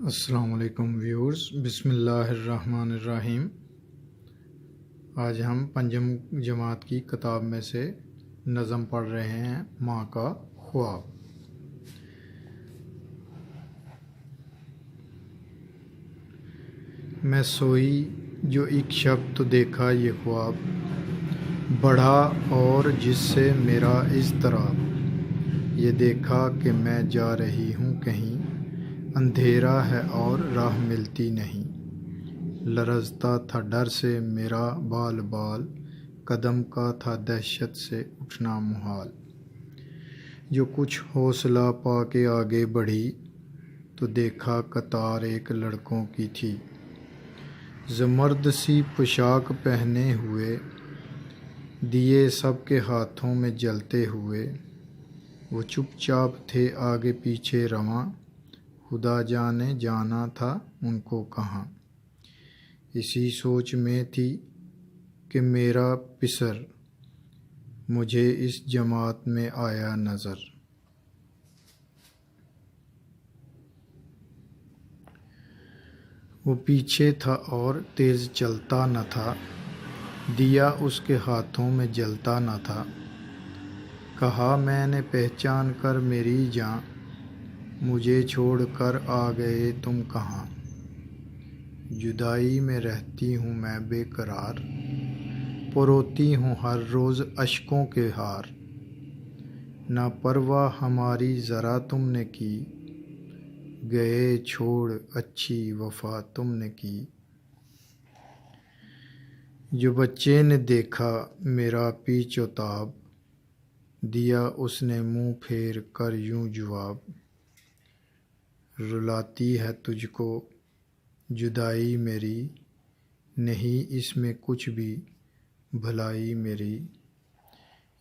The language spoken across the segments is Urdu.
السلام علیکم ویورز، بسم اللہ الرحمن الرحیم۔ آج ہم پنجم جماعت کی کتاب میں سے نظم پڑھ رہے ہیں ماں کا خواب۔ میں سوئی جو ایک شب تو دیکھا یہ خواب، بڑھا اور جس سے میرا اضطراب، یہ دیکھا کہ میں جا رہی ہوں کہیں، اندھیرا ہے اور راہ ملتی نہیں، لرزتا تھا ڈر سے میرا بال بال، قدم کا تھا دہشت سے اٹھنا محال، جو کچھ حوصلہ پا کے آگے بڑھی تو دیکھا قطار ایک لڑکوں کی تھی، زمرد سی پوشاک پہنے ہوئے، دیے سب کے ہاتھوں میں جلتے ہوئے، وہ چپ چاپ تھے آگے پیچھے رواں، خدا جانے جانا تھا ان کو کہاں۔ اسی سوچ میں تھی کہ میرا پسر، مجھے اس جماعت میں آیا نظر۔ وہ پیچھے تھا اور تیز چلتا نہ تھا، دیا اس کے ہاتھوں میں جلتا نہ تھا، کہا میں نے پہچان کر میری جاں، مجھے چھوڑ کر آ گئے تم کہاں۔ جدائی میں رہتی ہوں میں بے قرار، پروتی ہوں ہر روز اشکوں کے ہار، نہ پرواہ ہماری ذرا تم نے کی، گئے چھوڑ اچھی وفا تم نے کی۔ جو بچے نے دیکھا میرا پیچ و تاب، دیا اس نے منہ پھیر کر یوں جواب، رلاتی ہے تجھ کو جدائی میری، نہیں اس میں کچھ بھی بھلائی میری۔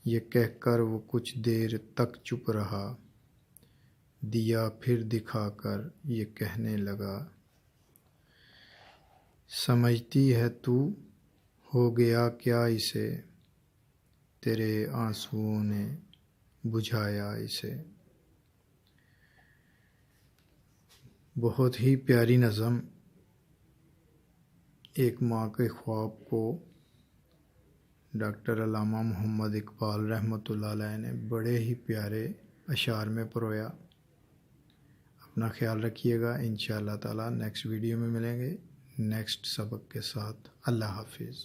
یہ کہہ کر وہ کچھ دیر تک چپ رہا، دیا پھر دکھا کر یہ کہنے لگا، سمجھتی ہے تو ہو گیا کیا اسے، تیرے آنسوؤں نے بجھایا اسے۔ بہت ہی پیاری نظم، ایک ماں کے خواب کو ڈاکٹر علامہ محمد اقبال رحمۃ اللہ علیہ نے بڑے ہی پیارے اشعار میں پرویا۔ اپنا خیال رکھیے گا، انشاءاللہ تعالی نیکسٹ ویڈیو میں ملیں گے نیکسٹ سبق کے ساتھ۔ اللہ حافظ۔